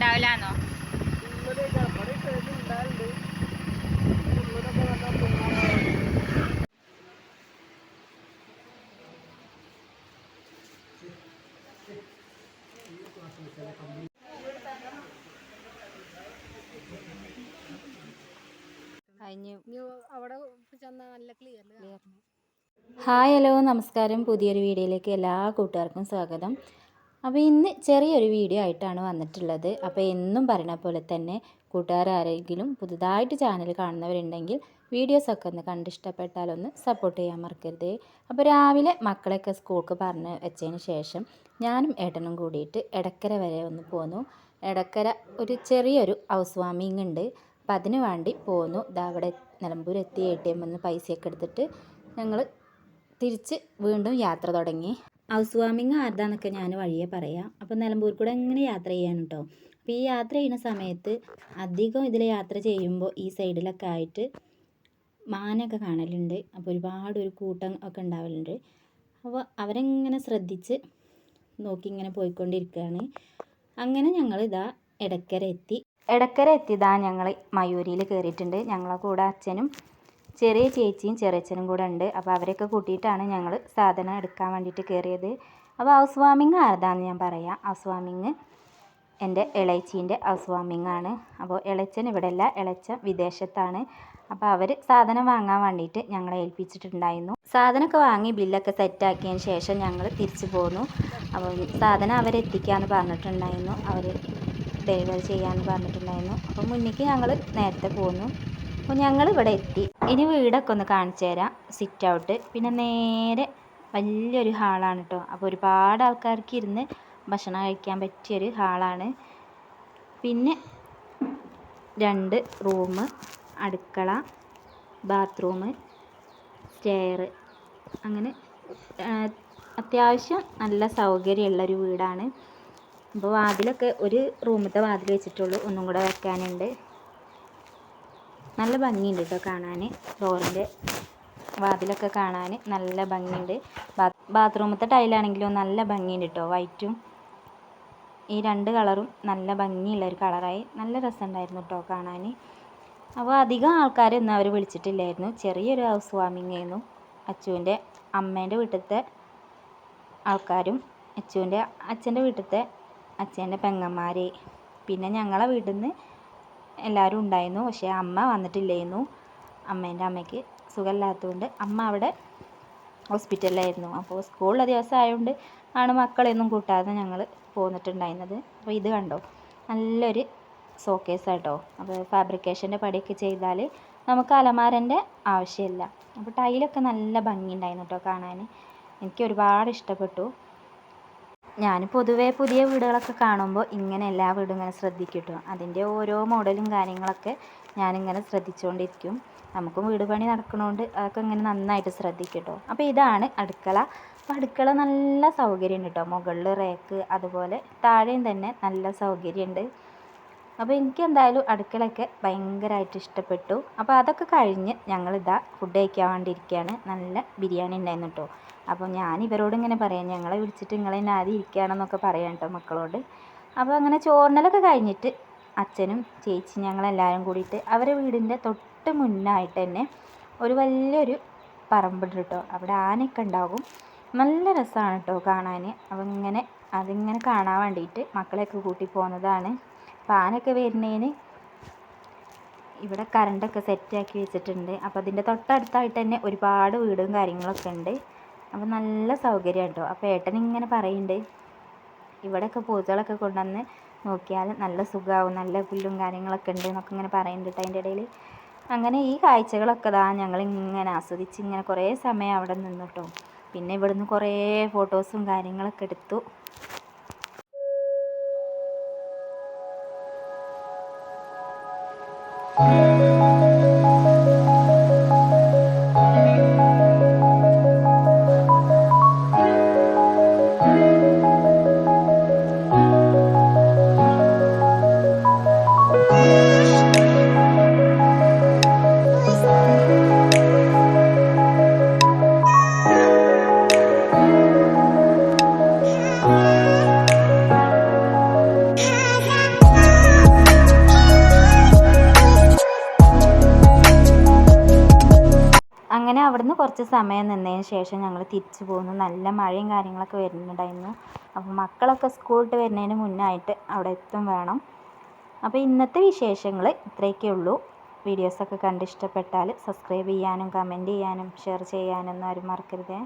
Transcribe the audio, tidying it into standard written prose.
ഉണ്ടാവില്ലാന്നോ? Hi hello നമസ്കാരം. പുതിയൊരു വീഡിയോയിലേക്ക് എല്ലാ കൂട്ടുകാർക്കും സ്വാഗതം. അപ്പോൾ ഇന്ന് ചെറിയൊരു വീഡിയോ ആയിട്ടാണ് വന്നിട്ടുള്ളത്. അപ്പോൾ എന്നും പറയുന്ന പോലെ തന്നെ കൂട്ടുകാരാരെങ്കിലും പുതുതായിട്ട് ചാനൽ കാണുന്നവരുണ്ടെങ്കിൽ വീഡിയോസൊക്കെ ഒന്ന് കണ്ടിഷ്ടപ്പെട്ടാലൊന്ന് സപ്പോർട്ട് ചെയ്യാൻ മറക്കരുത്. അപ്പോൾ രാവിലെ മക്കളെയൊക്കെ സ്കൂൾക്ക് പറഞ്ഞ് വെച്ചതിന് ശേഷം ഞാനും ഏട്ടനും കൂടിയിട്ട് എടക്കര വരെ ഒന്ന് പോന്നു. എടക്കര ഒരു ചെറിയൊരു ഹൗസ് വാമിങ് ഉണ്ട്. അപ്പോൾ അതിന് വേണ്ടി പോന്നു. അവിടെ നിലമ്പൂർ എത്തി ATM നിന്ന് പൈസയൊക്കെ എടുത്തിട്ട് ഞങ്ങൾ തിരിച്ച് വീണ്ടും യാത്ര തുടങ്ങി. ഹൗസ് വാമിങ് ആരുതാന്നൊക്കെ ഞാൻ വഴിയെ പറയാം. അപ്പോൾ നിലമ്പൂർ കൂടെ എങ്ങനെ യാത്ര ചെയ്യാൻ കേട്ടോ. അപ്പോൾ ഈ യാത്ര ചെയ്യുന്ന സമയത്ത് അധികം ഇതിൽ യാത്ര ചെയ്യുമ്പോൾ ഈ സൈഡിലൊക്കെ ആയിട്ട് മാനൊക്കെ കാണലുണ്ട്. അപ്പോൾ ഒരു കൂട്ടം ഒക്കെ ഉണ്ടാവലുണ്ട്. അപ്പോൾ അവരെങ്ങനെ ശ്രദ്ധിച്ച് നോക്കി ഇങ്ങനെ പോയിക്കൊണ്ടിരിക്കുകയാണ്. അങ്ങനെ ഞങ്ങൾ ഇതാ എടക്കര എത്തിയതാ ഞങ്ങൾ മയൂരിയിൽ കയറിയിട്ടുണ്ട്. ഞങ്ങളെ കൂടെ അച്ഛനും ചെറിയ ചേച്ചിയും ചെറിയച്ഛനും കൂടെ ഉണ്ട്. അപ്പോൾ അവരെയൊക്കെ കൂട്ടിയിട്ടാണ് ഞങ്ങൾ സാധനം എടുക്കാൻ വേണ്ടിയിട്ട് കയറിയത്. അപ്പോൾ ഹൗസ് വാമിങ് ആരതാന്ന് ഞാൻ പറയാം. ഹൗസ് വാമിങ് എൻ്റെ ഇളയച്ചീൻ്റെ ഹൗസ് വാമിങ് ആണ്. അപ്പോൾ ഇളയച്ചൻ ഇവിടെ അല്ല, ഇളയച്ചൻ വിദേശത്താണ്. അപ്പോൾ അവർ സാധനം വാങ്ങാൻ വേണ്ടിയിട്ട് ഞങ്ങളെ ഏൽപ്പിച്ചിട്ടുണ്ടായിരുന്നു. സാധനമൊക്കെ വാങ്ങി ബില്ലൊക്കെ സെറ്റാക്കിയതിന് ശേഷം ഞങ്ങൾ തിരിച്ചു പോന്നു. അപ്പോൾ സാധനം അവരെത്തിക്കാമെന്ന് പറഞ്ഞിട്ടുണ്ടായിരുന്നു, അവർ ഡെലിവറി ചെയ്യാമെന്ന് പറഞ്ഞിട്ടുണ്ടായിരുന്നു. അപ്പോൾ മുന്നിലേക്ക് ഞങ്ങൾ നേരത്തെ പോന്നു. അപ്പോൾ ഞങ്ങൾ ഇവിടെ എത്തി. ഇനി വീടൊക്കെ ഒന്ന് കാണിച്ചു തരാം. സിറ്റ് ഔട്ട്, പിന്നെ നേരെ വലിയൊരു ഹാളാണ് കേട്ടോ. അപ്പോൾ ഒരുപാട് ആൾക്കാർക്ക് ഇരുന്ന് ഭക്ഷണം കഴിക്കാൻ പറ്റിയൊരു ഹാളാണ്. പിന്നെ 2 റൂം, അടുക്കള, ബാത്റൂം, സ്റ്റെയർ, അങ്ങനെ അത്യാവശ്യം നല്ല സൗകര്യമുള്ളൊരു വീടാണ്. അപ്പോൾ വാതിലൊക്കെ ഒരു റൂമിലത്തെ വാതിൽ വെച്ചിട്ടുള്ളൂ, ഒന്നും കൂടെ വെക്കാനുണ്ട്. നല്ല ഭംഗിയുണ്ട് കേട്ടോ കാണാൻ. ഡോറിൻ്റെ വാതിലൊക്കെ കാണാൻ നല്ല ഭംഗിയുണ്ട്. ബാത്റൂമത്തെ ടൈലാണെങ്കിലും നല്ല ഭംഗിയുണ്ട് കേട്ടോ. വൈറ്റും ഈ 2 കളറും നല്ല ഭംഗിയുള്ളൊരു കളറായി. നല്ല രസമുണ്ടായിരുന്നു കേട്ടോ കാണാൻ. അപ്പോൾ അധികം ആൾക്കാരൊന്നും അവർ വിളിച്ചിട്ടില്ലായിരുന്നു. ചെറിയൊരു ഹൗസ് വാമിങ് ആയിരുന്നു. അച്ചുവിൻ്റെ അമ്മേൻ്റെ വീട്ടിലത്തെ ആൾക്കാരും അച്ചുവിൻ്റെ അച്ഛൻ്റെ വീട്ടിലത്തെ അച്ഛൻ്റെ പെങ്ങന്മാർ, പിന്നെ ഞങ്ങളെ വീട്ടിൽ നിന്ന് എല്ലാവരും ഉണ്ടായിരുന്നു. പക്ഷേ അമ്മ വന്നിട്ടില്ലായിരുന്നു. അമ്മേൻ്റെ അമ്മയ്ക്ക് സുഖമില്ലാത്തതുകൊണ്ട് അമ്മ അവിടെ ഹോസ്പിറ്റലിലായിരുന്നു. അപ്പോൾ സ്കൂളിലെ ദിവസം ആയതുകൊണ്ട് ആണ് മക്കളെയൊന്നും കൂട്ടാതെ ഞങ്ങൾ പോന്നിട്ടുണ്ടായിരുന്നത്. അപ്പോൾ ഇത് കണ്ടോ, നല്ലൊരു ഷോക്കേസാട്ടോ. അപ്പോൾ ഫാബ്രിക്കേഷൻ്റെ പണിയൊക്കെ ചെയ്താൽ നമുക്ക് അലമാരൻ്റെ ആവശ്യമില്ല. അപ്പോൾ ടൈലൊക്കെ നല്ല ഭംഗിയുണ്ടായിരുന്നു കേട്ടോ കാണാൻ. എനിക്ക് ഒരുപാട് ഇഷ്ടപ്പെട്ടു. ഞാൻ പൊതുവേ പുതിയ വീടുകളൊക്കെ കാണുമ്പോൾ ഇങ്ങനെ എല്ലാ വീടും ഇങ്ങനെ ശ്രദ്ധിക്കും കേട്ടോ. അതിൻ്റെ ഓരോ മോഡലും കാര്യങ്ങളൊക്കെ ഞാനിങ്ങനെ ശ്രദ്ധിച്ചുകൊണ്ടിരിക്കും. നമുക്കും വീട് പണി നടക്കണോണ്ട് അതൊക്കെ ഇങ്ങനെ നന്നായിട്ട് ശ്രദ്ധിക്കും കേട്ടോ. അപ്പോൾ ഇതാണ് അടുക്കള. അപ്പോൾ അടുക്കള നല്ല സൗകര്യമുണ്ട് കേട്ടോ. മുകളിൽ റേക്ക്, അതുപോലെ താഴെയും തന്നെ നല്ല സൗകര്യമുണ്ട്. അപ്പോൾ എനിക്ക് എന്തായാലും അടുക്കളയൊക്കെ ഭയങ്കരമായിട്ട് ഇഷ്ടപ്പെട്ടു. അപ്പോൾ അതൊക്കെ കഴിഞ്ഞ് ഞങ്ങളിതാ ഫുഡ് കഴിക്കാൻ വേണ്ടിയിരിക്കുകയാണ്. നല്ല ബിരിയാണി ഉണ്ടായിരുന്നു കേട്ടോ. അപ്പോൾ ഞാൻ ഇവരോട് ഇങ്ങനെ പറയാം, ഞങ്ങളെ വിളിച്ചിട്ട് നിങ്ങളെ ആദ്യം ഇരിക്കുകയാണെന്നൊക്കെ പറയാം കേട്ടോ മക്കളോട്. അപ്പോൾ അങ്ങനെ ചോറിനലൊക്കെ കഴിഞ്ഞിട്ട് അച്ഛനും ചേച്ചി ഞങ്ങളെല്ലാവരും കൂടിയിട്ട് അവരെ വീടിൻ്റെ തൊട്ട് മുന്നായിട്ട് തന്നെ ഒരു വലിയൊരു പറമ്പുണ്ട് കേട്ടോ. അവിടെ ആനയൊക്കെ ഉണ്ടാകും. നല്ല രസമാണ് കേട്ടോ കാണാൻ. അപ്പോൾ അതിങ്ങനെ കാണാൻ വേണ്ടിയിട്ട് മക്കളെയൊക്കെ കൂട്ടി പോകുന്നതാണ്. അപ്പോൾ ആനയൊക്കെ വരുന്നതിന് ഇവിടെ കറണ്ടൊക്കെ സെറ്റാക്കി വെച്ചിട്ടുണ്ട്. അപ്പോൾ അതിൻ്റെ തൊട്ടടുത്തായിട്ട് തന്നെ ഒരുപാട് വീടും കാര്യങ്ങളൊക്കെ ഉണ്ട്. അപ്പോൾ നല്ല സൗകര്യം കേട്ടോ. അപ്പോൾ ഏട്ടൻ ഇങ്ങനെ പറയുന്നുണ്ട്, ഇവിടെയൊക്കെ പൂച്ചകളൊക്കെ കൊണ്ടുവന്ന് നോക്കിയാൽ നല്ല സുഖമാവും, നല്ല പുല്ലും കാര്യങ്ങളൊക്കെ ഉണ്ട് എന്നൊക്കെ ഇങ്ങനെ പറയുന്നുണ്ട് കേട്ടോ അതിൻ്റെ ഇടയിൽ. അങ്ങനെ ഈ കാഴ്ചകളൊക്കെ ഞങ്ങളിങ്ങനെ ആസ്വദിച്ച് ഇങ്ങനെ കുറേ സമയം അവിടെ നിന്നു കേട്ടോ. പിന്നെ ഇവിടുന്ന് കുറേ ഫോട്ടോസും കാര്യങ്ങളൊക്കെ എടുത്തു. അങ്ങനെ അവിടുന്ന് കുറച്ച് സമയം നിന്നതിന് ശേഷം ഞങ്ങൾ തിരിച്ചു പോന്നു. നല്ല മഴയും കാര്യങ്ങളൊക്കെ വരുന്നുണ്ടായിരുന്നു. അപ്പോൾ മക്കളൊക്കെ സ്കൂൾ വിട്ട് വരുന്നതിന് മുന്നായിട്ട് അവിടെ എത്തും വേണം. അപ്പോൾ ഇന്നത്തെ വിശേഷങ്ങൾ ഇത്രയൊക്കെ ഉള്ളൂ. വീഡിയോസൊക്കെ കണ്ട് ഇഷ്ടപ്പെട്ടാൽ സബ്സ്ക്രൈബ് ചെയ്യാനും കമൻറ്റ് ചെയ്യാനും ഷെയർ ചെയ്യാനൊന്നും ആരും മറക്കരുതേ.